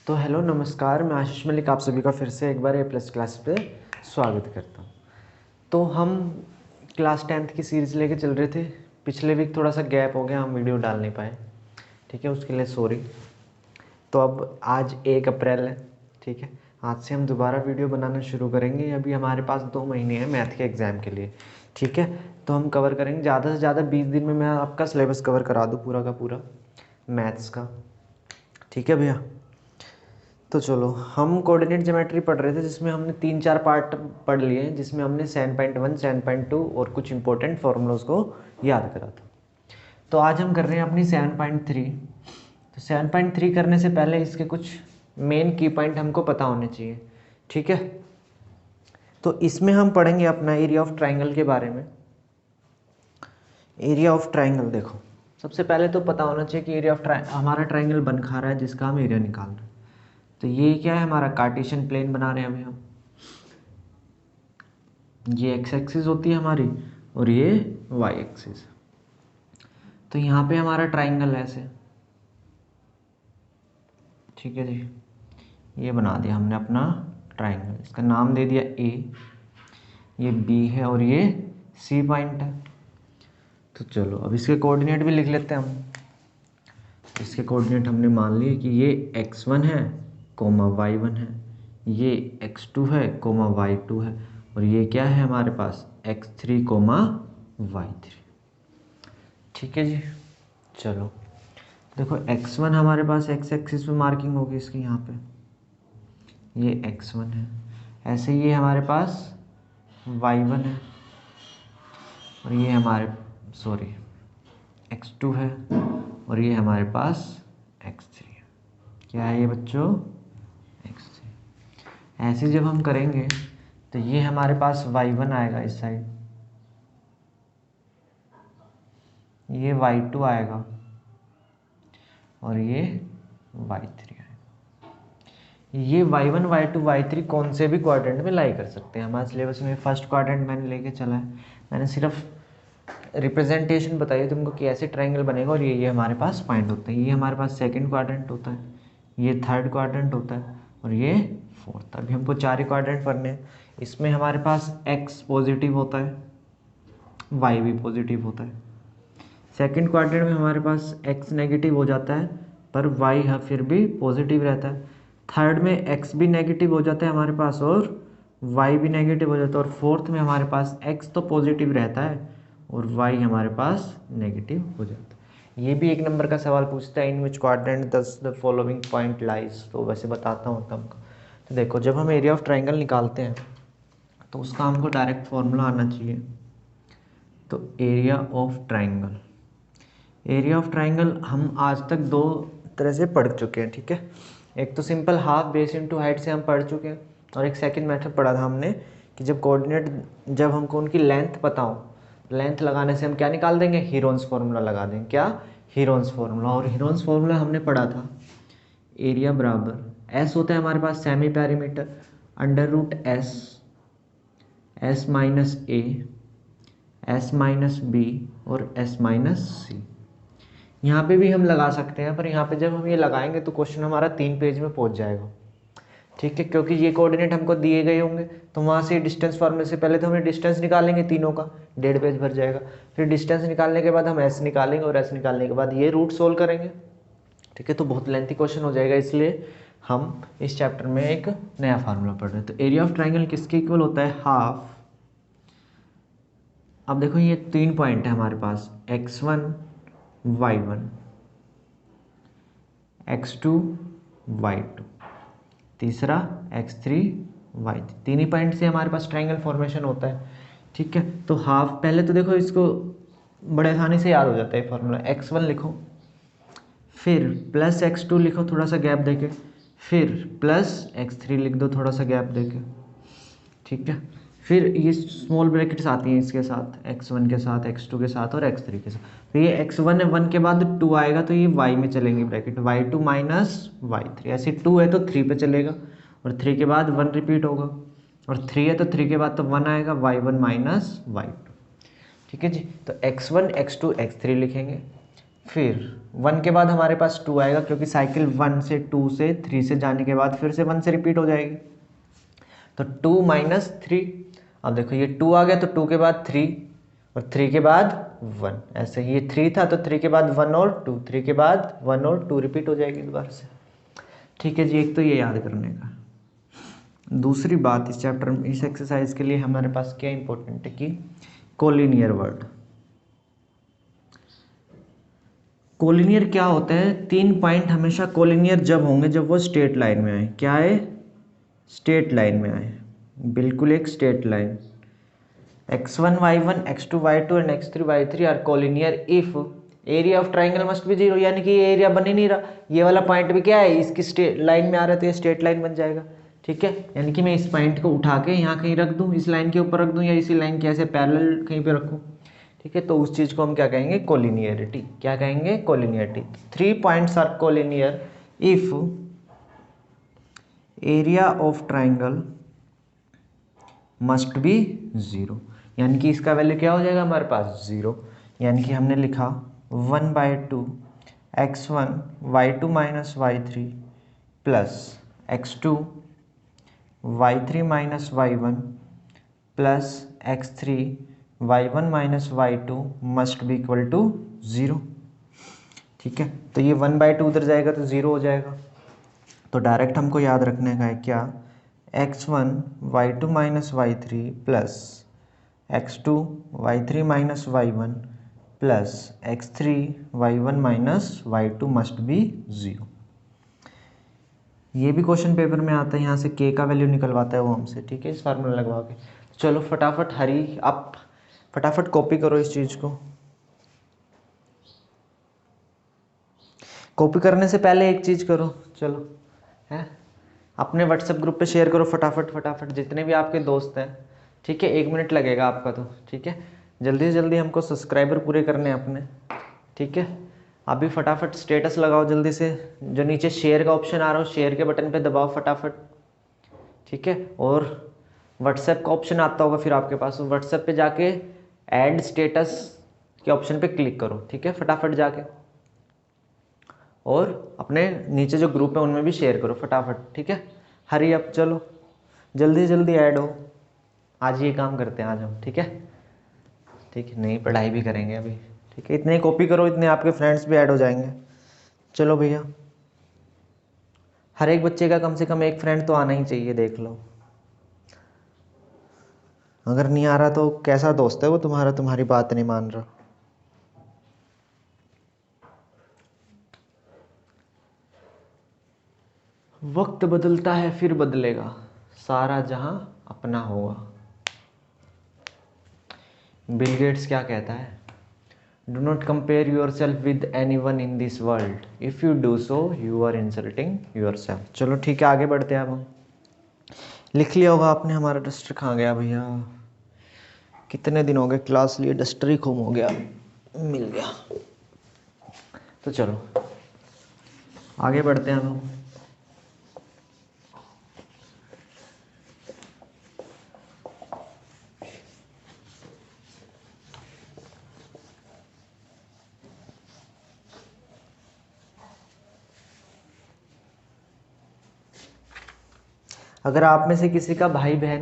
तो हेलो नमस्कार, मैं आशीष मलिक आप सभी का फिर से एक बार ए प्लस क्लास पे स्वागत करता हूँ। तो हम क्लास 10th की सीरीज़ लेके चल रहे थे। पिछले वीक थोड़ा सा गैप हो गया, हम वीडियो डाल नहीं पाए, ठीक है, उसके लिए सॉरी। तो अब आज 1 अप्रैल है, ठीक है, आज से हम दोबारा वीडियो बनाना शुरू करेंगे। अभी हमारे पास 2 महीने हैं मैथ के एग्ज़ाम के लिए, ठीक है। तो हम कवर करेंगे ज़्यादा से ज़्यादा 20 दिन में मैं आपका सिलेबस कवर करा दूँ पूरा का पूरा मैथ्स का, ठीक है भैया। तो चलो, हम कोऑर्डिनेट ज्योमेट्री पढ़ रहे थे जिसमें हमने 3-4 पार्ट पढ़ लिए हैं, जिसमें हमने 7.1 7.2 और कुछ इंपॉर्टेंट फार्मूलाज को याद करा था। तो आज हम कर रहे हैं अपनी 7.3। तो 7.3 करने से पहले इसके कुछ मेन की पॉइंट हमको पता होने चाहिए, ठीक है। तो इसमें हम पढ़ेंगे अपना एरिया ऑफ ट्राइंगल के बारे में। एरिया ऑफ ट्राइंगल देखो, सबसे पहले तो पता होना चाहिए कि एरिया ऑफ हमारा ट्राइंगल बन खा रहा है जिसका हम एरिया निकाल रहे हैं। तो ये क्या है, हमारा कार्टेशियन प्लेन बना रहे हैं अभी हम। ये एक्स एक्सिस होती है हमारी और ये वाई एक्सिस। तो यहाँ पे हमारा ट्राइंगल है ऐसे, ठीक है जी। ये बना दिया हमने अपना ट्राइंगल, इसका नाम दे दिया ए, ये बी है और ये सी पॉइंट है। तो चलो अब इसके कोऑर्डिनेट भी लिख लेते हैं हम। इसके कोऑर्डिनेट हमने मान लिए कि ये x1 है कोमा y1 है, ये x2 है कोमा y2 है, और ये क्या है हमारे पास x3 कोमा y3, ठीक है जी। चलो देखो, x1 हमारे पास x एक्सिस पे मार्किंग होगी इसकी, यहाँ पे ये x1 है। ऐसे ये हमारे पास y1 है और ये हमारे x2 है और ये हमारे पास x3 है। क्या है ये बच्चों, x3। ऐसे जब हम करेंगे तो ये हमारे पास y1 आएगा इस साइड, ये y2 आएगा और ये y3 आएगा। ये y1 y2 y3 कौन से भी क्वाड्रेंट में लाई कर सकते हैं। हमारे सिलेबस में फर्स्ट क्वाड्रेंट मैंने लेके चला है, मैंने सिर्फ रिप्रेजेंटेशन बताइए तुमको कि ऐसे ट्राइंगल बनेगा। और ये हमारे पास पॉइंट होते हैं, ये हमारे पास सेकंड क्वाड्रेंट होता है, ये थर्ड क्वाड्रेंट होता है और ये फोर्थ। अभी हमको 4 ही क्वाड्रेंट पढ़ने हैं। इसमें हमारे पास x पॉजिटिव होता है, y भी पॉजिटिव होता है। सेकंड क्वाड्रेंट में हमारे पास x नेगेटिव हो जाता है पर y फिर भी पॉजिटिव रहता है। थर्ड में x भी नेगेटिव हो जाता है हमारे पास और y भी नेगेटिव हो जाता है। और फोर्थ में हमारे पास x तो पॉजिटिव रहता है और y हमारे पास नेगेटिव हो जाता है। ये भी 1 नंबर का सवाल पूछता है, in which quadrant does the following point lies. तो वैसे बताता हूँ तुमको। तो देखो, जब हम एरिया ऑफ ट्राइंगल निकालते हैं तो उसका हमको डायरेक्ट फॉर्मूला आना चाहिए। तो area of triangle, area of triangle हम आज तक 2 तरह से पढ़ चुके हैं, ठीक है। एक तो simple half base into height से हम पढ़ चुके हैं, और एक सेकंड मेथड पढ़ा था हमने कि जब हमको उनकी लेंथ पता हो, लेंथ लगाने से हम क्या निकाल देंगे, हीरोन्स फार्मूला लगा देंगे। क्या, हीरोन्स फार्मूला। और हीरोन्स फार्मूला हमने पढ़ा था, एरिया बराबर एस होता है हमारे पास semi perimeter, under root s minus a, s minus b और एस माइनस सी। यहाँ पे भी हम लगा सकते हैं, पर यहाँ पे जब हम ये लगाएंगे तो क्वेश्चन हमारा 3 पेज में पहुँच जाएगा, ठीक है। क्योंकि ये कोऑर्डिनेट हमको दिए गए होंगे, तो वहाँ से डिस्टेंस फार्मूले से पहले तो हमें डिस्टेंस निकालेंगे तीनों का, 1.5 पेज भर जाएगा। फिर डिस्टेंस निकालने के बाद हम एस निकालेंगे और एस निकालने के बाद ये रूट सोल्व करेंगे, ठीक है। तो बहुत लेंथी क्वेश्चन हो जाएगा, इसलिए हम इस चैप्टर में एक नया फार्मूला पढ़ रहे हैं। तो एरिया ऑफ ट्राइंगल किसके इक्वल होता है, हाफ। अब देखो, ये 3 पॉइंट है हमारे पास, x1 y1, x2 y2, तीसरा x3 y3। 3 ही पॉइंट से हमारे पास ट्राइंगल फॉर्मेशन होता है, ठीक है। तो हाफ, पहले तो देखो इसको बड़े आसानी से याद हो जाता है फॉर्मूला। x1 लिखो, फिर प्लस x2 लिखो थोड़ा सा गैप देके, फिर प्लस x3 लिख दो थोड़ा सा गैप देके, ठीक है। फिर ये स्मॉल ब्रैकेट्स आती हैं इसके साथ, x1 के साथ, x2 के साथ और x3 के साथ। तो ये x1 है, 1 के बाद 2 आएगा तो ये y में चलेंगे ब्रैकेट, y2 माइनस y3। ऐसे 2 है तो 3 पे चलेगा और 3 के बाद 1 रिपीट होगा, और 3 है तो 3 के बाद तो 1 आएगा, y1 माइनस y2, ठीक है जी। तो x1 x2 x3 लिखेंगे, फिर 1 के बाद हमारे पास 2 आएगा, क्योंकि साइकिल 1 से 2 से 3 से जाने के बाद फिर से 1 से रिपीट हो जाएगी। तो 2 माइनस 3, अब देखो ये 2 आ गया तो 2 के बाद 3 और 3 के बाद 1, ऐसे ही ये 3 था तो 3 के बाद 1 और 2, 3 के बाद 1 और 2 रिपीट हो जाएगी दोबारा से। ठीक है जी, एक तो ये याद करने का। दूसरी बात इस चैप्टर में, इस एक्सरसाइज के लिए हमारे पास क्या इंपॉर्टेंट है कि कोलिनियर वर्ड। कोलिनियर क्या होता है, 3 पॉइंट हमेशा कोलिनियर जब होंगे जब वो स्ट्रेट लाइन में आए। क्या है, स्ट्रेट लाइन में आए, बिल्कुल एक straight line. x1 y1 x2 y2 and x3 y3 are collinear if area of triangle must be 0, यानी कि ये एरिया बन ही नहीं रहा, ये वाला पॉइंट भी क्या है, इसकी स्ट्रेट लाइन में आ रहा है तो ये स्ट्रेट लाइन बन जाएगा। ठीक है, यानी कि मैं इस पॉइंट को उठा के यहाँ कहीं रख दूँ, इस लाइन के ऊपर रख दूँ, या इसी लाइन के ऐसे पैरेलल कहीं पे रखूँ। ठीक है, तो उस चीज़ को हम क्या कहेंगे, कोलिनियरिटी। क्या कहेंगे, collinearity. 3 points are collinear if area of triangle must be 0, यानी कि इसका वैल्यू क्या हो जाएगा हमारे पास 0। यानी कि हमने लिखा 1/2 x1 y2 minus y3 plus x2 y3 minus y1 plus x3 y1 minus y2 must be equal to 0। ठीक है, तो ये 1/2 उधर जाएगा तो 0 हो जाएगा। तो डायरेक्ट हमको याद रखने का है क्या, x1 y2 minus y3 plus x2 y3 minus y1 plus x3 y1 minus y2 must be 0। ये भी क्वेश्चन पेपर में आता है, यहाँ से k का वैल्यू निकलवाता है वो हमसे। ठीक है, इस फार्मूला लगवा के। चलो फटाफट हरी, आप फटाफट कॉपी करो इस चीज़ को। कॉपी करने से पहले एक चीज़ करो, चलो है, अपने व्हाट्सएप ग्रुप पे शेयर करो फटाफट फटाफट, जितने भी आपके दोस्त हैं। ठीक है, 1 मिनट लगेगा आपका तो। ठीक है, जल्दी से जल्दी हमको सब्सक्राइबर पूरे करने हैं अपने। ठीक है, अभी फटाफट स्टेटस लगाओ जल्दी से, जो नीचे शेयर का ऑप्शन आ रहा हो शेयर के बटन पे दबाओ फटाफट। ठीक है, और व्हाट्सएप का ऑप्शन आता होगा फिर आपके पास, व्हाट्सएप पे जाके ऐड स्टेटस के ऑप्शन पे क्लिक करो। ठीक है, फटाफट जाके, और अपने नीचे जो ग्रुप है उनमें भी शेयर करो फटाफट। ठीक है, हरी अप, चलो जल्दी जल्दी ऐड हो। आज ये काम करते हैं आज हम। ठीक है, ठीक है, नहीं पढ़ाई भी करेंगे अभी। ठीक है, इतने ही कॉपी करो, इतने आपके फ्रेंड्स भी ऐड हो जाएंगे। चलो भैया, हर एक बच्चे का कम से कम एक फ्रेंड तो आना ही चाहिए, देख लो। अगर नहीं आ रहा तो कैसा दोस्त है वो तुम्हारा, तुम्हारी बात नहीं मान रहा। वक्त बदलता है फिर बदलेगा, सारा जहां अपना होगा। बिल गेट्स क्या कहता है, do not compare yourself with anyone in this world, if you do so you are insulting yourself. चलो ठीक है, आगे बढ़ते हैं। अब हम लिख लिया होगा आपने, हमारा डस्टर कहाँ गया भैया, कितने दिन हो गए क्लास लिए, डस्टर ही गुम हो गया, मिल गया। तो चलो आगे बढ़ते हैं हम। अगर आप में से किसी का भाई बहन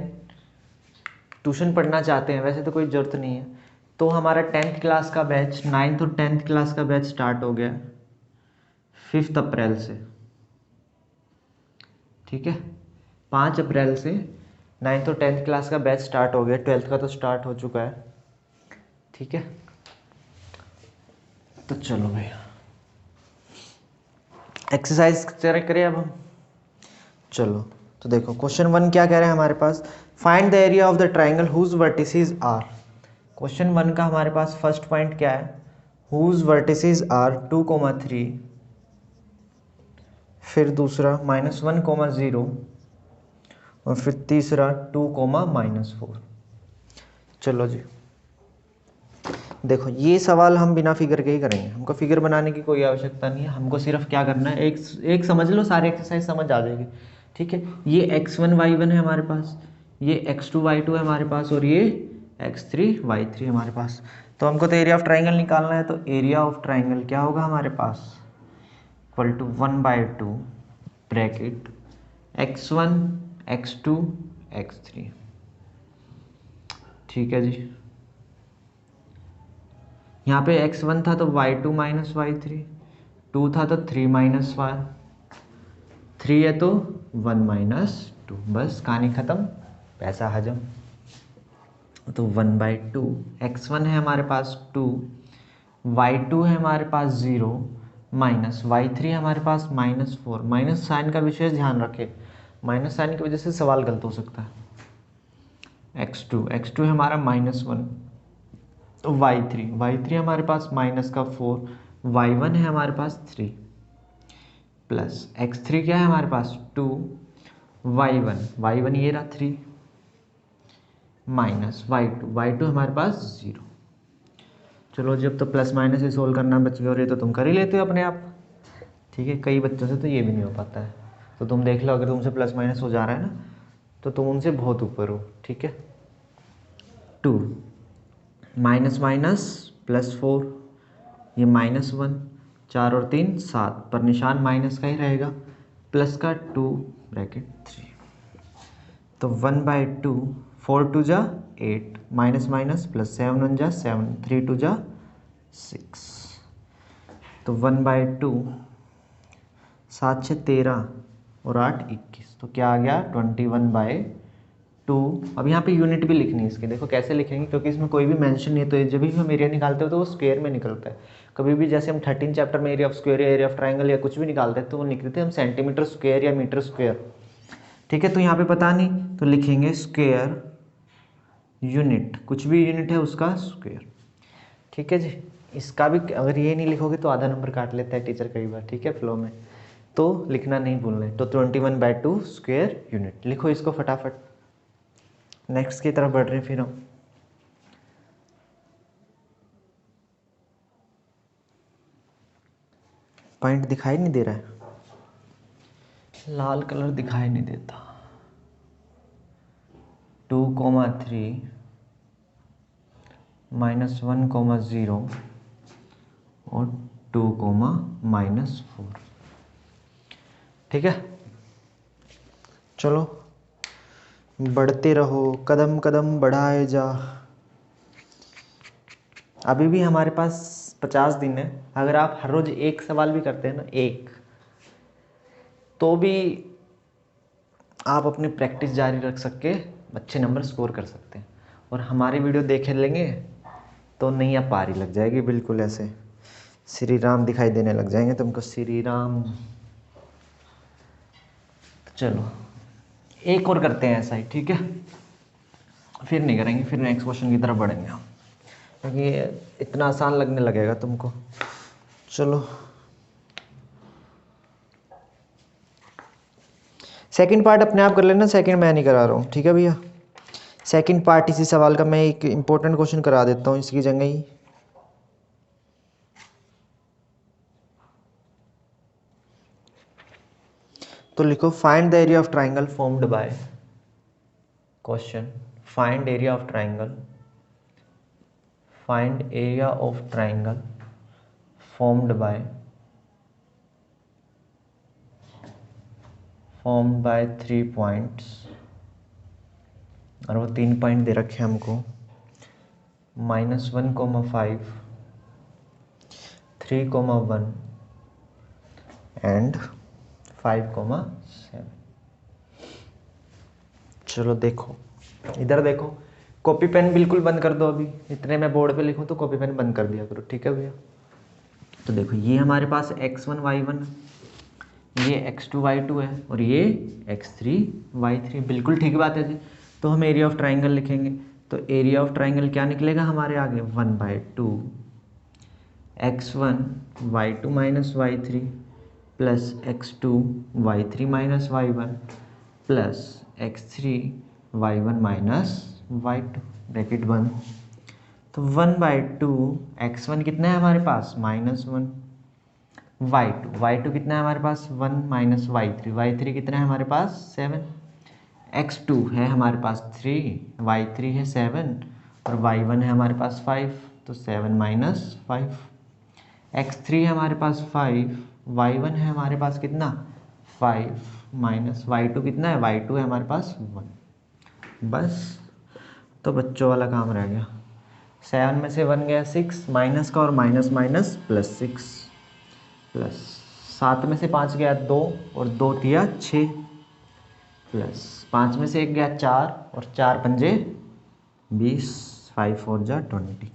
ट्यूशन पढ़ना चाहते हैं, वैसे तो कोई ज़रूरत नहीं है, तो हमारा 10th क्लास का बैच, 9th और 10th क्लास का बैच स्टार्ट हो गया 5 अप्रैल से। ठीक है, 5 अप्रैल से 9th और 10th क्लास का बैच स्टार्ट हो गया, 12th का तो स्टार्ट हो चुका है। ठीक है, तो चलो भैया एक्सरसाइज करें अब हम। चलो, तो देखो क्वेश्चन 1 क्या कह रहे हैं हमारे पास, find the area of the triangle whose vertices are. Question 1 का हमारे पास फर्स्ट पॉइंट क्या है, हुज वर्टिसेस आर 2,3, फिर दूसरा -1,0 और फिर तीसरा 2,-4। चलो जी, देखो ये सवाल हम बिना फिगर के ही करेंगे, हमको फिगर बनाने की कोई आवश्यकता नहीं है। हमको सिर्फ क्या करना है, एक समझ लो, सारी एक्सरसाइज समझ आ जाएगी। ठीक है, ये x1 y1 है हमारे पास, ये x2 y2 है हमारे पास, और ये x3 y3 हमारे पास। तो हमको तो एरिया ऑफ ट्राइंगल निकालना है, तो एरिया ऑफ ट्राइंगल क्या होगा हमारे पास, equal to 1/2 bracket x1 x2 x3। ठीक है जी, यहाँ पे x1 था तो y2 माइनस y3, 2 था तो 3 माइनस 1, 3 है तो 1 माइनस 2, बस कहानी ख़त्म, पैसा हजम। तो 1/2 x1 है हमारे पास 2, y2 है हमारे पास 0, माइनस y3 है हमारे पास -4। माइनस साइन का विशेष ध्यान रखें, माइनस साइन की वजह से सवाल गलत हो सकता है। x2 है हमारा -1, y3 हमारे पास माइनस का 4, y1 है हमारे पास 3, प्लस x3 क्या है हमारे पास 2, y1 ये रहा 3, माइनस y2 हमारे पास 0। चलो जब तो प्लस माइनस से सोल्व करना बच गया, और ये तो तुम कर ही लेते हो अपने आप। ठीक है, कई बच्चों से तो ये भी नहीं हो पाता है, तो तुम देख लो, अगर तुमसे प्लस माइनस हो जा रहा है ना, तो तुम उनसे बहुत ऊपर हो। ठीक है, 2 माइनस माइनस +4, ये -1, 4 और 3 7, पर निशान माइनस का ही रहेगा, प्लस का 2 ब्रैकेट 3। तो 1/2, 4 2 जा 8, माइनस माइनस प्लस 7 1 जा 7, 3 2 जा 6। तो 1/2, 7 6 13 और 8 21, तो क्या आ गया 21/2। अब यहाँ पे यूनिट भी लिखनी है इसके, देखो कैसे लिखेंगे, क्योंकि इसमें कोई भी मेंशन नहीं है, तो जब भी हम एरिया निकालते हो तो वो स्क्वायर में निकलता है। कभी भी जैसे हम 13 चैप्टर में एरिया ऑफ स्क्वायर या एरिया ऑफ ट्राइंगल या कुछ भी निकालते हैं, तो वो लिखते थे हम सेंटीमीटर स्क्वायर या मीटर स्क्वायर। ठीक है, तो यहाँ पे पता नहीं तो लिखेंगे स्क्वायर यूनिट, कुछ भी यूनिट है उसका स्क्वायर। ठीक है जी, इसका भी अगर ये नहीं लिखोगे तो आधा नंबर काट लेता है टीचर कई बार। ठीक है, फ्लो में तो लिखना नहीं भूलना है। तो 21/2 स्क्वायर यूनिट लिखो इसको फटाफट। नेक्स्ट की तरफ बढ़ रहे हैं फिर हम। पॉइंट दिखाई नहीं दे रहा है, लाल कलर दिखाई नहीं देता। 2,3 -1,0 और 2,-4। ठीक है, चलो बढ़ते रहो, कदम कदम बढ़ाए जा। अभी भी हमारे पास 50 दिन है। अगर आप हर रोज एक सवाल भी करते हैं ना, एक, तो भी आप अपनी प्रैक्टिस जारी रख सके अच्छे नंबर स्कोर कर सकते हैं। और हमारी वीडियो देखे लेंगे तो नैया पारी लग जाएगी, बिल्कुल ऐसे श्री राम दिखाई देने लग जाएंगे तुमको, श्री राम। चलो एक और करते हैं ऐसा ही, ठीक है, फिर नहीं करेंगे, फिर नेक्स्ट क्वेश्चन की तरफ बढ़ेंगे हम, क्योंकि इतना आसान लगने लगेगा तुमको। चलो सेकंड पार्ट अपने आप कर लेना, सेकंड मैं नहीं करा रहा हूँ। ठीक है भैया, सेकंड पार्ट इसी सवाल का मैं एक इम्पोर्टेंट क्वेश्चन करा देता हूँ इसकी जगह ही। तो लिखो find the area of triangle formed bye, question find area of triangle, find area of triangle formed by 3 points, और वो 3 पॉइंट दे रखे हैं हमको, -1,5, 3,1 एंड 5,7। चलो देखो, इधर देखो, कॉपी पेन बिल्कुल बंद कर दो। अभी इतने मैं बोर्ड पे लिखूं तो कॉपी पेन बंद कर दिया करो। ठीक है भैया, तो देखो ये हमारे पास x1 y1, ये x2 y2 है, और ये x3 y3, बिल्कुल ठीक बात है जी। तो हम एरिया ऑफ ट्राइंगल लिखेंगे, तो एरिया ऑफ ट्राइंगल क्या निकलेगा हमारे आगे, 1/2 x1 y2 minus y3 plus x2 y3 minus y1 plus x3 y1 minus y2, bracket बंद। तो 1/2 x1 कितना है हमारे पास, -1, y2 कितना है हमारे पास, 1 माइनस y3 कितना है हमारे पास 7, x2 है हमारे पास 3, y3 है 7 और y1 है हमारे पास 5। तो 7 माइनस 5। x3 है हमारे पास 5, y1 है हमारे पास कितना 5 माइनस y2 कितना है, y2 है हमारे पास 1। बस, तो बच्चों वाला काम रह गया। 7 में से 1 गया 6, माइनस का और माइनस माइनस प्लस 6, प्लस 7 में से 5 गया 2 और 2 दिया 6, प्लस 5 में से 1 गया 4 और 4 पंजे 20, 5 4 जा 20।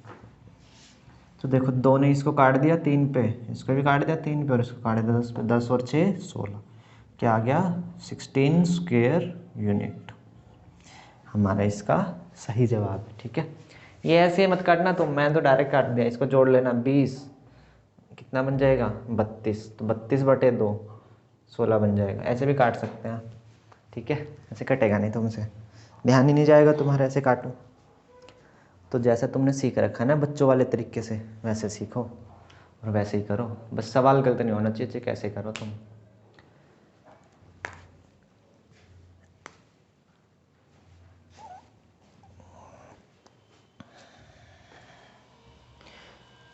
तो देखो 2 ने इसको काट दिया 3 पे, इसको भी काट दिया 3 पे और इसको काट दिया 10 पे, 10 और 6 16, क्या आ गया 16 स्क्वायर यूनिट। हमारा इसका सही जवाब है। ठीक है, ये ऐसे मत काटना, तो मैं तो डायरेक्ट काट दिया, इसको जोड़ लेना 20 कितना बन जाएगा 32, तो 32/2 16 बन जाएगा। ऐसे भी काट सकते हैं, ठीक है, ऐसे कटेगा नहीं तुमसे, ध्यान ही नहीं जाएगा तुम्हारा, ऐसे काटो। तो जैसा तुमने सीख रखा है ना बच्चों वाले तरीके से, वैसे सीखो और वैसे ही करो, बस सवाल गलत नहीं होना चाहिए, कैसे करो तुम।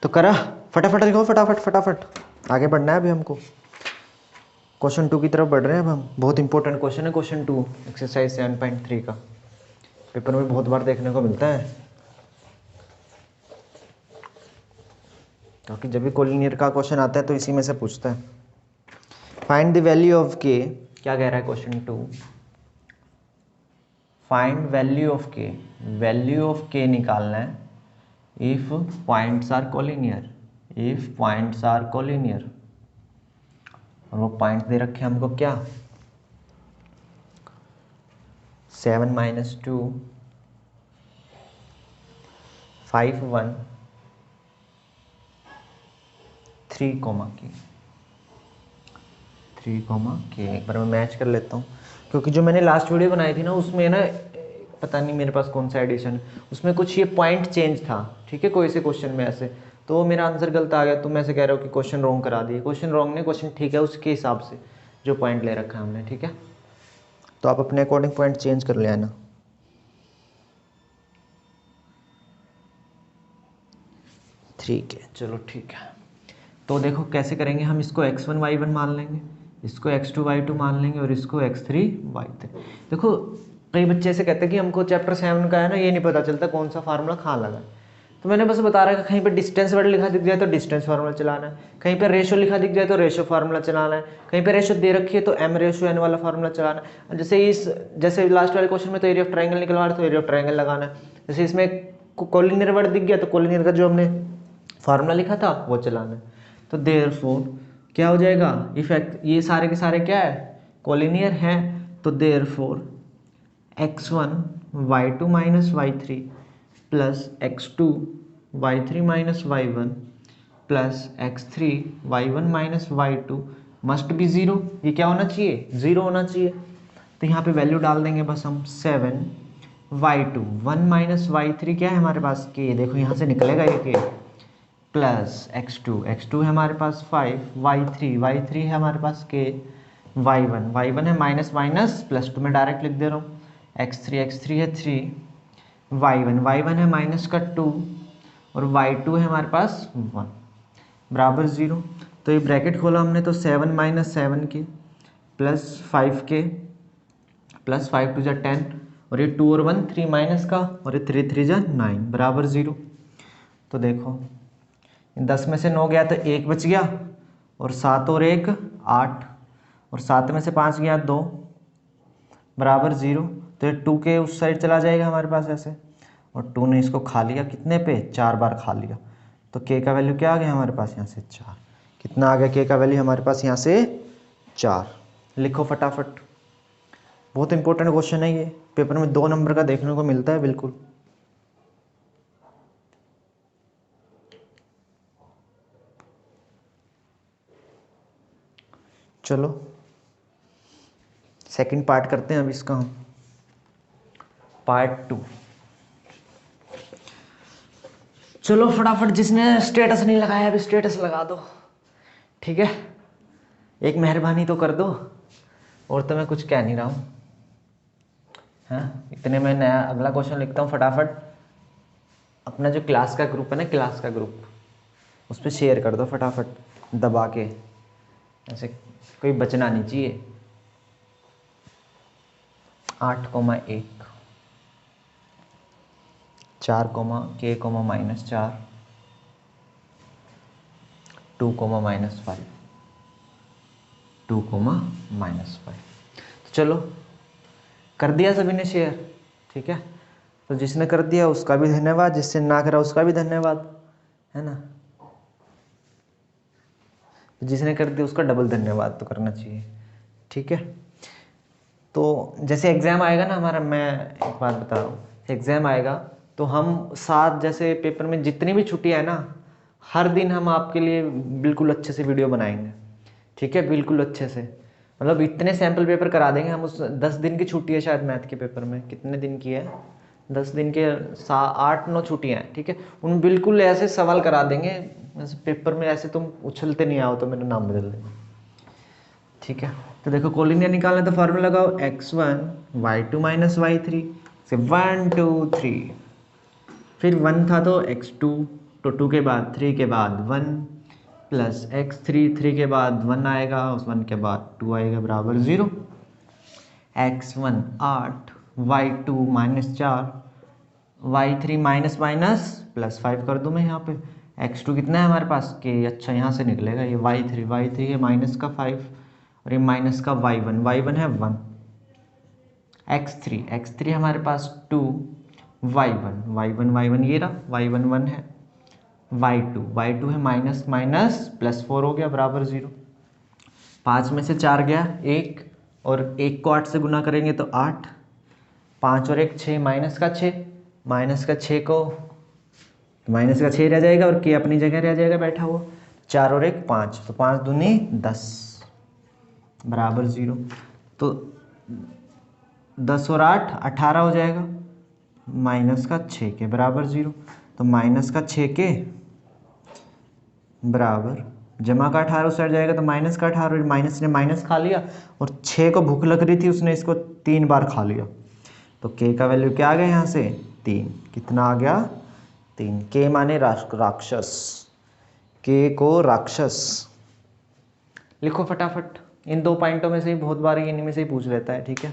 तो करा, फटाफट लिखो, फटाफट फटाफट, आगे बढ़ना है अभी हमको। क्वेश्चन 2 की तरफ बढ़ रहे हैं अब हम। बहुत इंपॉर्टेंट क्वेश्चन है क्वेश्चन 2 एक्सरसाइज 7.3 का, पेपर में बहुत बार देखने को मिलता है, क्योंकि जब भी कोलिनियर का क्वेश्चन आता है तो इसी में से पूछता है। फाइंड द वैल्यू ऑफ के, क्या कह रहा है question 2, find value of k, value of k निकालना है if points are collinear, if points are collinear, और वो पॉइंट दे रखे हमको क्या 7 माइनस 2 5 1 3 कोमा के, 3 कोमा के। एक बार मैं मैच कर लेता हूँ, क्योंकि जो मैंने लास्ट वीडियो बनाई थी ना उसमें ना पता नहीं मेरे पास कौन सा एडिशन, उसमें कुछ ये पॉइंट चेंज था, ठीक है, कोई से क्वेश्चन में ऐसे, तो मेरा आंसर गलत आ गया, तो मैं ऐसे कह रहा हूँ कि क्वेश्चन रॉन्ग करा दिए। क्वेश्चन रॉन्ग नहीं, क्वेश्चन ठीक है उसके हिसाब से जो पॉइंट ले रखा है हमने, ठीक है, तो आप अपने अकॉर्डिंग पॉइंट चेंज कर ले आना। ठीक है, चलो ठीक है, तो देखो कैसे करेंगे हम, इसको x1 y1 मान लेंगे, इसको x2 y2 मान लेंगे और इसको x3 y3। देखो कई बच्चे ऐसे कहते हैं कि हमको चैप्टर 7 का है ना, ये नहीं पता चलता कौन सा फार्मूला कहाँ लगा है, तो मैंने बस बता रहा है कि कहीं पे डिस्टेंस वर्ड लिखा दिख जाए तो डिस्टेंस फार्मूला चलाना है, कहीं पे रेशो लिखा दिख जाए तो रेशो फार्मूला चलाना है, कहीं पे रेशो दे रखी है तो m/n वाला फार्मूला चलाना है। जैसे लास्ट वाले क्वेश्चन में तो एरिया ऑफ ट्राइंगल निकलवा रहे तो एरिया ऑफ ट्राइंगल लगाना है। जैसे इसमें कोलिनियर वर्ड दिख गया तो कोलिनियर का जो हमने फार्मूला लिखा था वो चलाना है। तो देयरफॉर क्या हो जाएगा, इफेक्ट ये सारे के सारे क्या है कोलिनियर हैं, तो therefore x1 y2 minus y3 plus x2 y3 minus y1 plus x3 y1 minus y2 must be 0। ये क्या होना चाहिए 0 होना चाहिए, तो यहाँ पे वैल्यू डाल देंगे बस हम 7 y2 1 माइनस y3 क्या है हमारे पास k, देखो यहाँ से निकलेगा ये k, प्लस x2 है हमारे पास 5 y3 है हमारे पास k, y1 है माइनस माइनस प्लस 2 में डायरेक्ट लिख दे रहा हूँ, x3 है 3, y1 है माइनस का 2 और y2 है हमारे पास 1 बराबर 0। तो ये ब्रैकेट खोला हमने तो 7 माइनस 7 के प्लस 5 के प्लस 5 2 जा 10 और ये 2 और 1 3 माइनस का और ये 3 3 जा 9 बराबर 0। तो देखो 10 में से 9 गया तो 1 बच गया और 7 और 1 8 और 7 में से 5 गया 2 बराबर 0। तो ये 2 के उस साइड चला जाएगा हमारे पास ऐसे, और 2 ने इसको खा लिया कितने पे 4 बार खा लिया, तो k का वैल्यू क्या आ गया हमारे पास यहाँ से 4। कितना आ गया k का वैल्यू हमारे पास यहाँ से 4। लिखो फटाफट, बहुत इंपॉर्टेंट क्वेश्चन है ये, पेपर में 2 नंबर का देखने को मिलता है बिल्कुल। चलो सेकंड पार्ट करते हैं अब इसका हम, पार्ट 2। चलो फटाफट, जिसने स्टेटस नहीं लगाया अभी स्टेटस लगा दो, ठीक है, एक मेहरबानी तो कर दो, और तो मैं कुछ कह नहीं रहा हूँ, हाँ इतने में नया अगला क्वेश्चन लिखता हूँ फटाफट। अपना जो क्लास का ग्रुप है ना, क्लास का ग्रुप, उस पर शेयर कर दो फटाफट दबा के, ऐसे कोई बचना नहीं चाहिए। 8,1 4,k,-4 2,-5 2,-5। तो चलो कर दिया सभी ने शेयर, ठीक है। तो जिसने कर दिया उसका भी धन्यवाद, जिसने ना करा उसका भी धन्यवाद, है ना। जिसने कर दिया उसका डबल धन्यवाद तो करना चाहिए, ठीक है। तो जैसे एग्ज़ाम आएगा ना हमारा, मैं एक बात बता रहा हूँ, एग्ज़ाम आएगा तो हम साथ, जैसे पेपर में जितनी भी छुट्टियाँ है ना, हर दिन हम आपके लिए बिल्कुल अच्छे से वीडियो बनाएंगे, ठीक है, बिल्कुल अच्छे से। मतलब इतने सैम्पल पेपर करा देंगे हम। उस 10 दिन की छुट्टी है शायद मैथ के पेपर में, कितने दिन की है, 10 दिन के 8-9 छुट्टियाँ हैं, ठीक है। उन बिल्कुल ऐसे सवाल करा देंगे, ऐसे पेपर में ऐसे तुम उछलते नहीं आओ तो मेरा नाम बदल देंगे, ठीक है। तो देखो कोलिनियर निकालना तो फार्मूला लगाओ, x1 y2 - y3 से 1 2 3, फिर 1 था तो x2, तो 2 के बाद 3 के बाद 1 प्लस x3, 3 के बाद 1 आएगा, उस 1 के बाद 2 आएगा बराबर 0। x1 8, y2 -4, y3 minus minus plus 5 कर दूँ मैं यहाँ पे। x2 कितना है हमारे पास के, अच्छा यहाँ से निकलेगा ये y3 है माइनस का 5 और ये माइनस का y1 है 1। x3 हमारे पास 2, y1 ये रहा, y1 1 है, y2 है माइनस माइनस प्लस 4 हो गया बराबर 0। 5 में से 4 गया 1, और 1 को 8 से गुना करेंगे तो 8, 5 और 1 6, माइनस का 6 रह जाएगा और के अपनी जगह रह जाएगा बैठा हुआ। 4 और 1 5, तो 5 दूनी 10 बराबर 0। तो 10 और 8 18 हो जाएगा, माइनस का 6 के बराबर 0। तो माइनस का 6 के बराबर, जमा का 18 उस साइड जाएगा तो माइनस का 18, माइनस ने माइनस खा लिया और 6 को भूख लग रही थी, उसने इसको 3 बार खा लिया। तो के का वैल्यू क्या आ गया यहाँ से 3, कितना आ गया 3। के माने राक्षस, के को राक्षस लिखो फटाफट। इन 2 पॉइंटों में से ही बहुत बार इनमें से ही पूछ लेता है, ठीक है।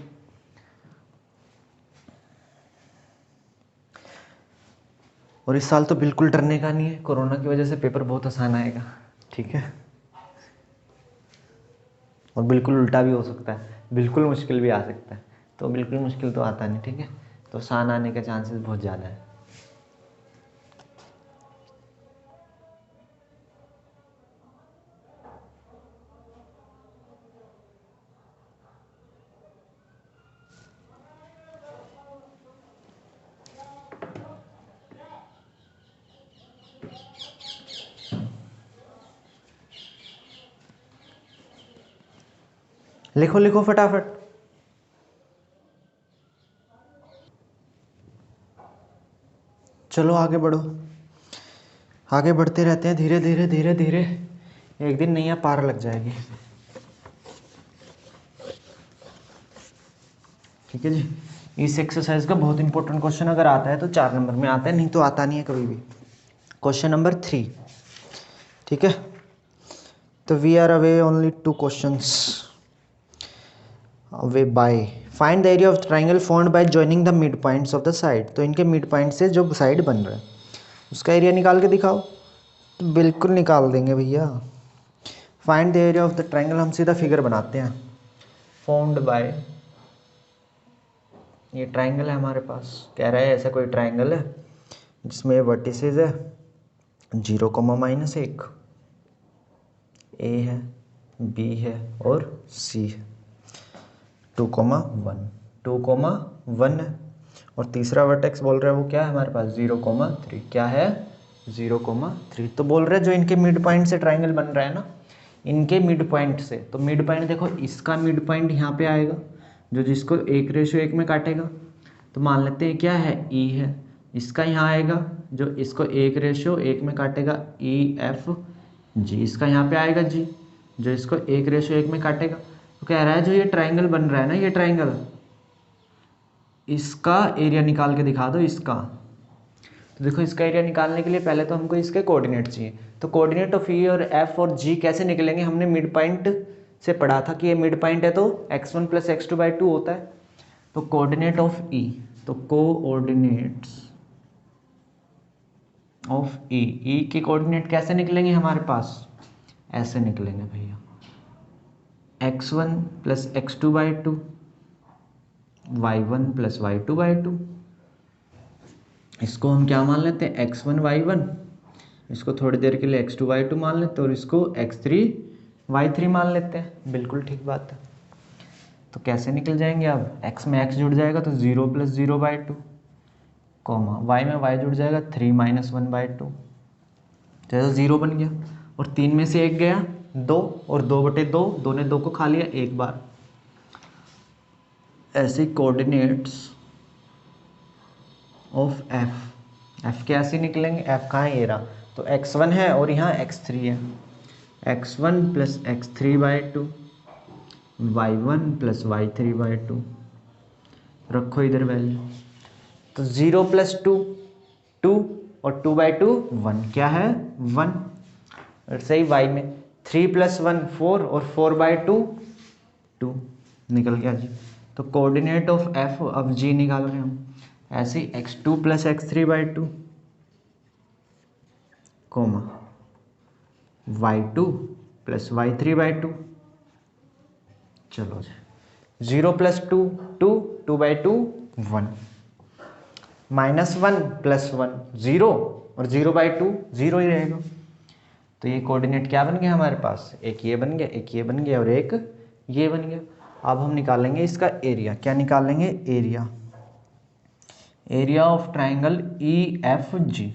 और इस साल तो बिल्कुल डरने का नहीं है, कोरोना की वजह से पेपर बहुत आसान आएगा, ठीक है। और बिल्कुल उल्टा भी हो सकता है, बिल्कुल मुश्किल भी आ सकता है। तो बिल्कुल मुश्किल तो आता नहीं, ठीक है। तो आसान आने के चांसेस बहुत ज़्यादा है। लिखो लिखो फटाफट। चलो आगे बढ़ो, आगे बढ़ते रहते हैं धीरे धीरे धीरे धीरे, एक दिन नैया पार लग जाएगी, ठीक है जी। इस एक्सरसाइज का बहुत इंपॉर्टेंट क्वेश्चन अगर आता है तो 4 नंबर में आता है, नहीं तो आता नहीं है कभी भी। क्वेश्चन नंबर 3, ठीक है। तो we are away only 2 questions away by. Find the area of triangle formed by joining the mid points of the side. तो इनके मिड पॉइंट से जो साइड बन रहा है उसका एरिया निकाल के दिखाओ। तो बिल्कुल निकाल देंगे भैया। Find the area of the triangle, हम सीधा फिगर बनाते हैं। फॉर्म्ड बाय, ये ट्राइंगल है हमारे पास, कह रहा है ऐसा कोई ट्राइंगल है जिसमें वर्टिसेस है 0,-1, ए है, बी है और सी है, 2,1 है, और तीसरा वर्टेक्स बोल रहा है वो क्या है हमारे पास 0,3, क्या है 0,3। तो बोल रहे हैं जो इनके मिड पॉइंट से ट्राइंगल बन रहा है ना, इनके मिड पॉइंट से, तो मिड पॉइंट देखो इसका मिड पॉइंट यहाँ पे आएगा जो जिसको 1:1 में काटेगा। तो मान लेते हैं क्या है ई है, इसका यहाँ आएगा जो इसको 1:1 में काटेगा EF जी, इसका यहाँ पे आएगा जी जो इसको 1:1 में काटेगा। तो कह रहा है जो ये ट्राइंगल बन रहा है ना, ये ट्राइंगल, इसका एरिया निकाल के दिखा दो इसका। तो देखो इसका एरिया निकालने के लिए पहले तो हमको इसके कोऑर्डिनेट चाहिए। तो कोऑर्डिनेट ऑफ ई और एफ और जी कैसे निकलेंगे, हमने मिड पॉइंट से पढ़ा था कि ये मिड पॉइंट है तो x1 + x2/2 होता है। तो कोऑर्डिनेट ऑफ ई, तो कोऑर्डिनेट्स ऑफ ई, ई के कोऑर्डिनेट कैसे निकलेंगे हमारे पास, ऐसे निकलेंगे भैया, x1 + x2/2 y1 + y2/2। इसको हम क्या मान लेते हैं, x1 y1, इसको थोड़ी देर के लिए x2 y2 मान लेते हैं और इसको x3 y3 मान लेते हैं। बिल्कुल ठीक बात है। तो कैसे निकल जाएंगे, अब x में x जुड़ जाएगा तो 0 + 0/2, कॉमा y में y जुड़ जाएगा 3 - 1/2, तो 0 बन गया। और 3 में से 1 गया 2, और 2/2, 2 ने 2 को खा लिया एक बार। ऐसे कोऑर्डिनेट्स ऑफ एफ, एफ के ऐसे निकलेंगे, एफ कहाँ है, ये रहा। तो x1 है और यहाँ x3 है, x1 + x3/2 y1 + y3/2, रखो इधर वैल्यू। तो 0 + 2 2 और 2/2 1, क्या है 1। और सही y में 3 + 1 4 और 4/2 2, निकल गया जी। तो कोऑर्डिनेट ऑफ एफ, अब जी निकाल रहे हैं हम, ऐसे ही x2 + x3/2 coma y2 + y3/2। चलो जी, 0 + 2 2, 2/2 1, -1 + 1 0, और 0/2 0 ही रहेगा। तो ये कोऑर्डिनेट क्या बन गया हमारे पास, एक ये बन गया, एक ये बन गया और एक ये बन गया। अब हम निकालेंगे इसका एरिया, क्या निकालेंगे, area, area of triangle EFG।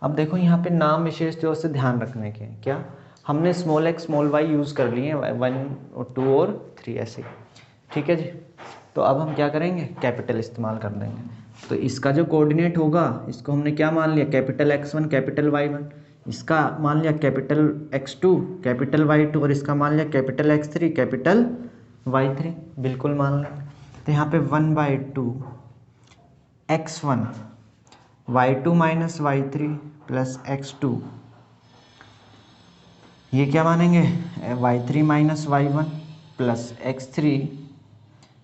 अब देखो यहाँ पे नाम विशेष तौर से ध्यान रखने के हैं, क्या हमने x y यूज़ कर लिए हैं, 1 और 2 और 3 ऐसे, ठीक है जी। तो अब हम क्या करेंगे, कैपिटल इस्तेमाल कर देंगे। तो इसका जो कोऑर्डिनेट होगा, इसको हमने क्या मान लिया, कैपिटल X1 कैपिटल Y1, इसका मान लिया कैपिटल X2 कैपिटल Y2, और इसका मान लिया कैपिटल X3 कैपिटल Y3, बिल्कुल मान लेंगे। तो यहाँ पे 1/2 x1 y2 - y3 + x2, ये क्या मानेंगे, y3 - y1 + x3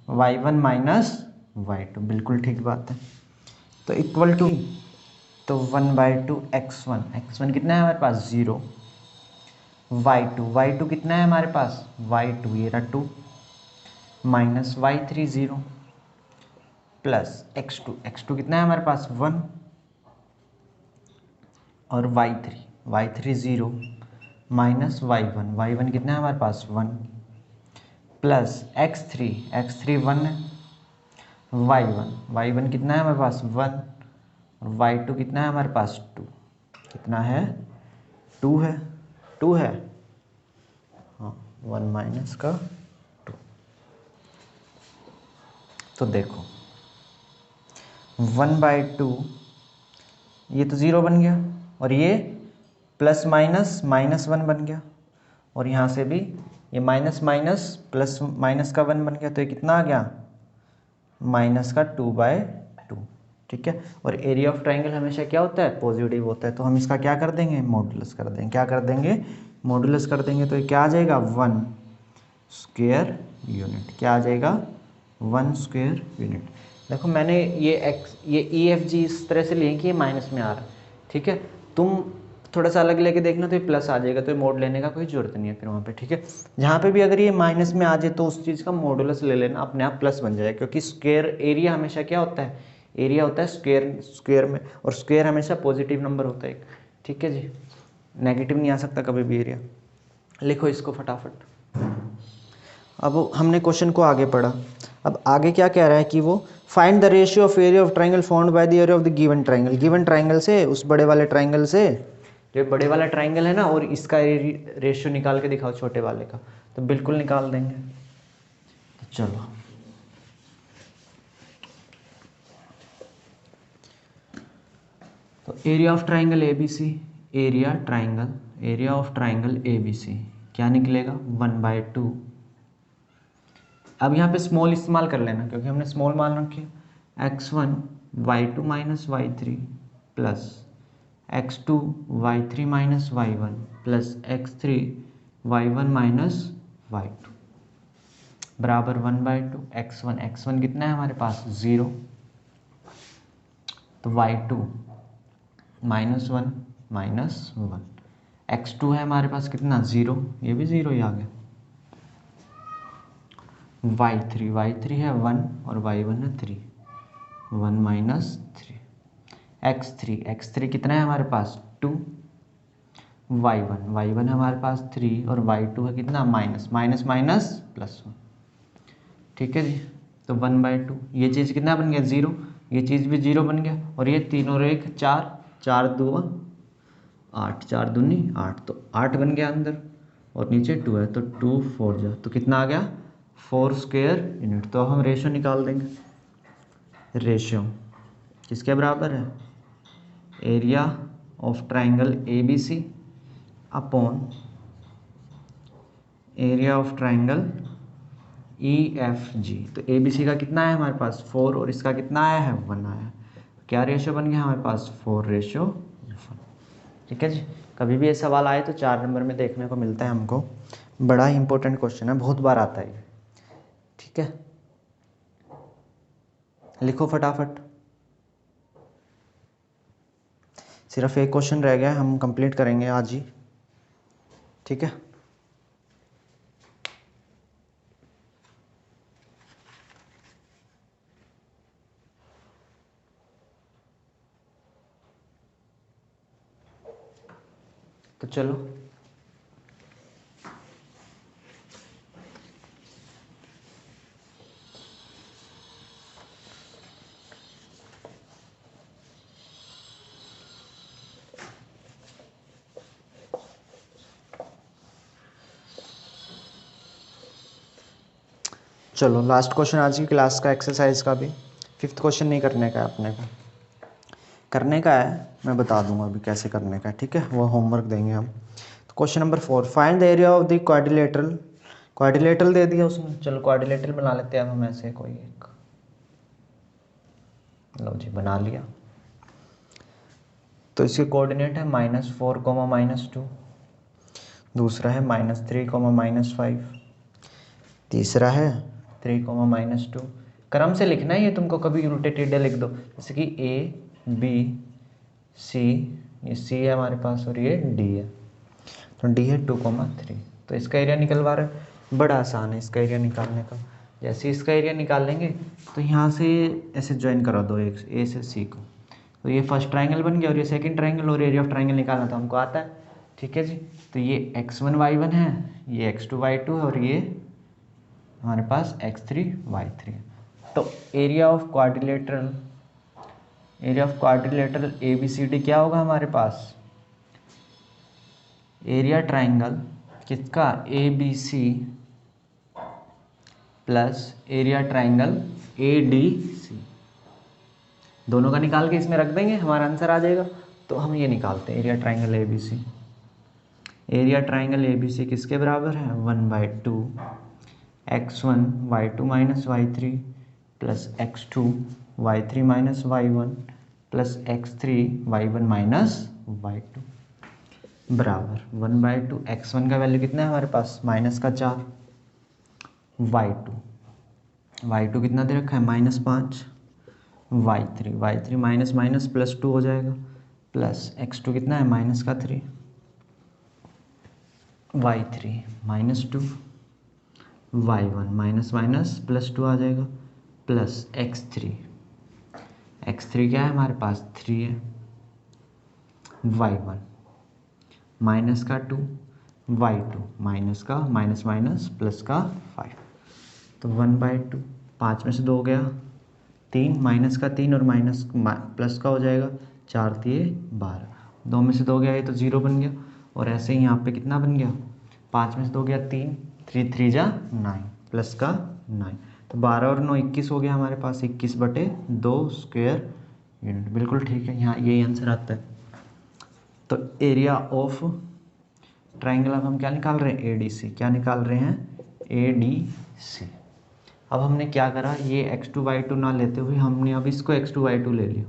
y1 - y2, बिल्कुल ठीक बात है। तो इक्वल टू, तो 1/2 x1, x1 कितना है हमारे पास 0, y2 कितना है हमारे पास y2, ये रहा 2, - y3 0 प्लस x2 कितना है हमारे पास 1, और y3 0 - y1 कितना है हमारे पास 1, प्लस x3 1 है, y1 कितना है हमारे पास 1, और y2 कितना है हमारे पास 2, कितना है 2 है, 2 है, हाँ 1 माइनस का 2। तो देखो 1/2, ये तो 0 बन गया, और ये प्लस माइनस -1 बन गया, और यहाँ से भी ये माइनस प्लस माइनस का 1 बन गया, तो ये कितना आ गया -2/2, ठीक है। और एरिया ऑफ ट्राइंगल हमेशा क्या होता है, पॉजिटिव होता है। तो हम इसका क्या कर देंगे, मॉडुलस कर देंगे, क्या कर देंगे, मॉडुलस कर देंगे। तो ये क्या आ जाएगा 1 स्क्वायर यूनिट, क्या आ जाएगा 1 स्क्वायर यूनिट। देखो मैंने ये EFG इस तरह से लिए कि ये माइनस में आ रहा है, ठीक है। तुम थोड़ा सा अलग लेके देखना तो ये प्लस आ जाएगा, तो ये मोड लेने का कोई जरूरत नहीं है फिर वहाँ पे, ठीक है। जहाँ पे भी अगर ये माइनस में आ जाए तो उस चीज़ का मॉडुलस ले लेना, अपने आप प्लस बन जाएगा, क्योंकि स्क्वायर एरिया हमेशा क्या होता है, एरिया होता है स्क्वायर में, और स्क्वायर हमेशा पॉजिटिव नंबर होता है, ठीक है जी, नेगेटिव नहीं आ सकता कभी भी एरिया। लिखो इसको फटाफट। अब हमने क्वेश्चन को आगे पढ़ा, अब आगे क्या कह रहा है कि वो find the ratio of area of triangle found by the area of the given triangle. Given triangle से, उस बड़े वाले ट्राइंगल से, जो बड़े वाला ट्राइंगल है ना, और इसका रेशियो निकाल के दिखाओ छोटे वाले का। तो बिल्कुल निकाल देंगे। तो चलो तो area of triangle ABC, area of triangle ABC क्या निकलेगा 1/2। अब यहाँ पे स्मॉल इस्तेमाल कर लेना, क्योंकि हमने स्मॉल मान रखे x1 y2 - y3 plus x2 y3 minus y1 plus x3 y1 minus y2 बराबर 1/2 x1 कितना है हमारे पास 0, तो y2 -1 -1 x2 है हमारे पास कितना 0, ये भी 0 ही आ गया। y3 है 1 और y1 है 3, 1 -3 x3 कितना है हमारे पास 2, y1 है हमारे पास 3 और y2 है कितना माइनस +1, ठीक है जी। तो 1/2 ये चीज़ कितना बन गया 0, ये चीज़ भी 0 बन गया और ये 3 और 1 4, 4 2 8, 4 दूनी 8, तो 8 बन गया अंदर और नीचे 2 है, तो 2 4 जा तो कितना आ गया 4 स्क्वायर यूनिट। तो अब हम रेशियो निकाल देंगे। रेशियो किसके बराबर है, area of triangle ABC upon area of triangle EFG। तो ABC का कितना है हमारे पास 4 और इसका कितना आया है 1 आया है, क्या रेशियो बन गया हमारे पास 4:1। ठीक है जी। कभी भी ये सवाल आए तो 4 नंबर में देखने को मिलता है हमको, बड़ा ही इंपॉर्टेंट क्वेश्चन है, बहुत बार आता है। ठीक है, लिखो फटाफट, सिर्फ एक क्वेश्चन रह गया है, हम कंप्लीट करेंगे आज ही। ठीक है, तो चलो चलो लास्ट क्वेश्चन आज की क्लास का, एक्सरसाइज का भी। 5th क्वेश्चन नहीं करने का है अपने को, करने का है, मैं बता दूंगा अभी कैसे करने का है। ठीक है, वो होमवर्क देंगे हम। तो question number 4, find the area of the quadrilateral दे दिया उसने। चलो क्वाड्रिलेटरल बना लेते हैं अब हम, ऐसे कोई एक, लो जी बना लिया। तो इसके कोऑर्डिनेट है -4, -2, दूसरा है -3, -5, तीसरा है 3, -2। क्रम से लिखना है ये, तुमको कभी उल्टे टेढ़े लिख दो, जैसे कि A B C, ये C है हमारे पास और ये D है, तो D है 2, 3। तो इसका एरिया निकलवा रहे हैं, बड़ा आसान है इसका एरिया निकालने का। जैसे इसका एरिया निकाल लेंगे तो यहाँ से ऐसे ज्वाइन करा दो एक A से C को, तो ये फर्स्ट ट्राइंगल बन गया और ये सेकंड ट्राइंगल, और एरिया ऑफ ट्राइंगल निकालना तो हमको आता है। ठीक है जी, तो ये x1 y1 है, ये x2 y2 है और ये हमारे पास x3 y3 है। तो एरिया ऑफ क्वाड्रिलेटरल ABCD क्या होगा हमारे पास, एरिया ट्राइंगल किसका ABC plus area triangle ADC, दोनों का निकाल के इसमें रख देंगे, हमारा आंसर आ जाएगा। तो हम ये निकालते हैं, area triangle ABC। Area triangle ABC किसके बराबर है 1/2 x1 y2 minus y3 plus x2 y3 minus y1 plus x3 y1 minus y2 बराबर 1/2 x1 का वैल्यू कितना है हमारे पास -4, y2 कितना दे रखा है -5, y3 माइनस माइनस +2 हो जाएगा, प्लस x2 कितना है -3, y3 -2, y1 माइनस माइनस +2 आ जाएगा, प्लस x3 क्या है हमारे पास 3 है, y1 -2, y2 माइनस का माइनस माइनस प्लस का 5, तो 1/2, 5 में से 2 गया 3, -3 और माइनस प्लस का हो जाएगा 4 3 12, 2 में से 2 गया ये तो 0 बन गया, और ऐसे ही यहाँ पे कितना बन गया 5 में से 2 गया 3, 3 3 जा 9 प्लस का 9, तो 12 और 9 21 हो गया हमारे पास, 21/2 स्क्वायर यूनिट। बिल्कुल ठीक है, यहाँ यही आंसर आता है। तो एरिया ऑफ ट्राइंगल अब हम क्या निकाल रहे हैं ADC, क्या निकाल रहे हैं ADC। अब हमने क्या करा, ये x2 y2 ना लेते हुए हमने अब इसको x2 y2 ले लिया।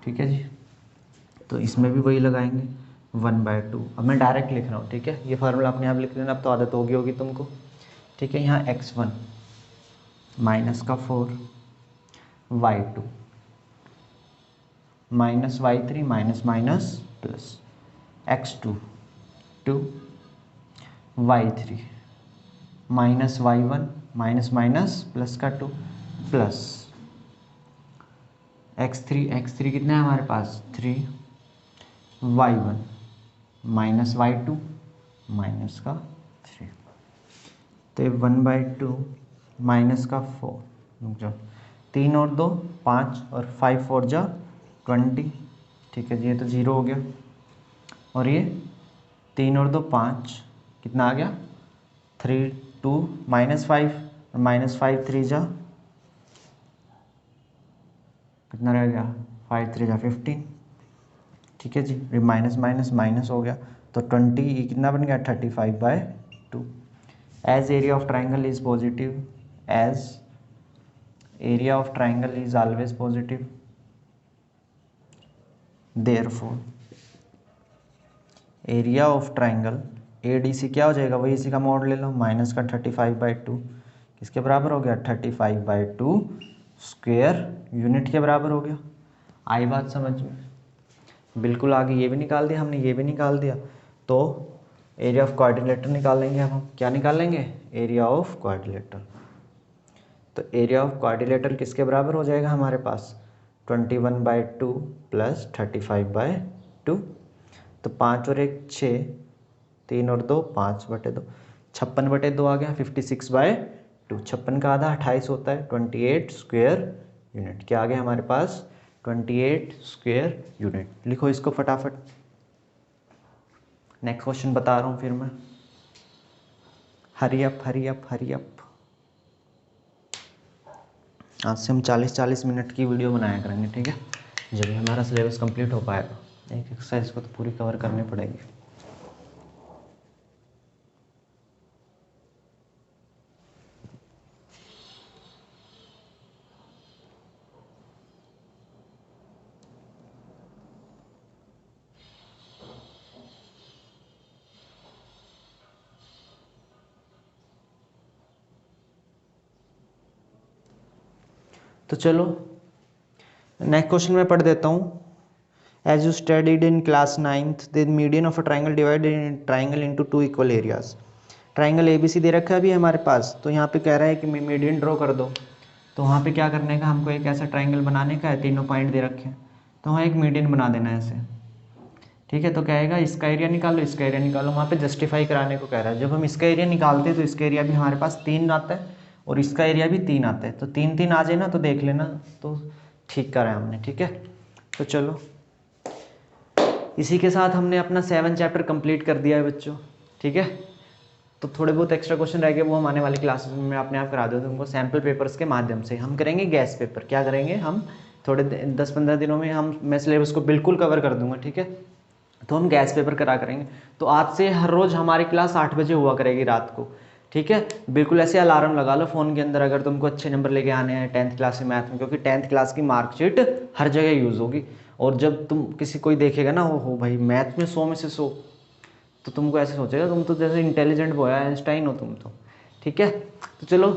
ठीक है जी, तो इसमें भी वही लगाएंगे 1/2। अब मैं डायरेक्ट लिख रहा हूँ, ठीक है, ये फार्मूला अपने आप लिख लेना, अब तो आदत होगी तुमको, ठीक है। यहाँ x1 माइनस का 4 y2 minus y3 minus minus plus x2 2 y3 minus y1 minus minus plus का 2 प्लस x3 कितना है हमारे पास 3 y1 माइनस y2 माइनस का 3, तो 1/2 माइनस का 4, रुक जाओ, 3 और 2 5 और 5 4 जा 20, ठीक है जी, ये तो 0 हो गया। और ये 3 और 2 5, कितना आ गया 3 2 माइनस 5 और माइनस 5 3 जा, कितना रह गया 5 3 जा 15, ठीक है जी, माइनस माइनस माइनस हो गया, तो 20 ये कितना बन गया 35/2। As area of triangle is positive, as area of triangle is always positive, therefore area of triangle ADC क्या हो जाएगा, वही इसी का मॉड ले लो, माइनस का 35/2 किसके बराबर हो गया 35/2 स्क्वायर यूनिट के बराबर हो गया। आई बात समझ में, बिल्कुल आगे ये भी निकाल दिया हमने, ये भी निकाल दिया, तो एरिया ऑफ क्वाड्रिलेटर निकाल लेंगे। अब हम क्या निकाल लेंगे, एरिया ऑफ क्वाड्रिलेटर। तो एरिया ऑफ क्वाड्रिलेटर किसके बराबर हो जाएगा हमारे पास 21/2 प्लस 35/2, तो 5 और 1 6, 3 और 2 5/2, 56/2 आ गया 56/2, 56 का आधा 28 होता है, 28 स्क्वायर यूनिट, क्या आ गया हमारे पास 28 स्क्वायर यूनिट। लिखो इसको फटाफट। नेक्स्ट क्वेश्चन बता रहा हूँ फिर मैं, hurry up hurry up hurry up. आज से हम 40-40 मिनट की वीडियो बनाया करेंगे, ठीक है, जब भी हमारा सिलेबस कंप्लीट हो पाएगा। एक एक्सरसाइज को तो पूरी कवर करनी पड़ेगी। तो चलो नेक्स्ट क्वेश्चन में पढ़ देता हूँ। As you studied in class 9th the median of a triangle divided triangle into 2 equal areas. Triangle ABC दे रखा है अभी हमारे पास, तो यहाँ पे कह रहा है कि मीडियन ड्रॉ कर दो। तो वहाँ पे क्या करने का, हमको एक ऐसा ट्राइंगल बनाने का है, तीनों पॉइंट दे रखे हैं, तो वहाँ एक मीडियन बना देना है ऐसे, ठीक है। तो कहेगा इसका एरिया निकालो, इसका एरिया निकालो, वहाँ पे जस्टिफाई कराने को कह रहा है। जब हम इसका एरिया निकालते हैं तो इसका एरिया भी हमारे पास 3 आता है और इसका एरिया भी 3 आता है, तो 3 3 आ जाए ना, तो देख लेना, तो ठीक करा है हमने, ठीक है। तो चलो इसी के साथ हमने अपना 7 चैप्टर कंप्लीट कर दिया है बच्चों, ठीक है। तो थोड़े बहुत एक्स्ट्रा क्वेश्चन रह गए, वो हम आने वाली क्लासेस में अपने आप करा दूँ तुमको, सैम्पल पेपर्स के माध्यम से। हम करेंगे गैस पेपर, क्या करेंगे हम, थोड़े 10-15 दिनों में मैं सिलेबस को बिल्कुल कवर कर दूंगा, ठीक है। तो हम गैस पेपर करा करेंगे। तो आज से हर रोज़ हमारी क्लास 8 बजे हुआ करेगी रात को, ठीक है। बिल्कुल ऐसे अलार्म लगा लो फ़ोन के अंदर, अगर तुमको अच्छे नंबर लेके आने हैं 10th क्लास के मैथ में, क्योंकि 10th क्लास की मार्कशीट हर जगह यूज़ होगी। और जब तुम किसी कोई देखेगा ना, हो भाई मैथ में 100 में से 100, तो तुमको ऐसे सोचेगा तुम तो जैसे इंटेलिजेंट बॉय है, आइंस्टाइन हो तुम तो, ठीक है। तो चलो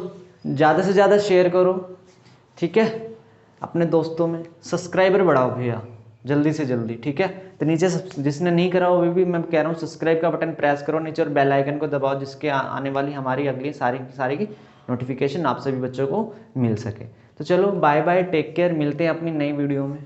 ज़्यादा से ज़्यादा शेयर करो, ठीक है, अपने दोस्तों में। सब्सक्राइबर बढ़ाओ भैया जल्दी से जल्दी, ठीक है। तो नीचे जिसने नहीं करा वो भी मैं कह रहा हूँ सब्सक्राइब का बटन प्रेस करो नीचे और बेल आइकन को दबाओ, जिसके आने वाली हमारी अगली सारी की नोटिफिकेशन आप सभी बच्चों को मिल सके। तो चलो बाय बाय, टेक केयर, मिलते हैं अपनी नई वीडियो में।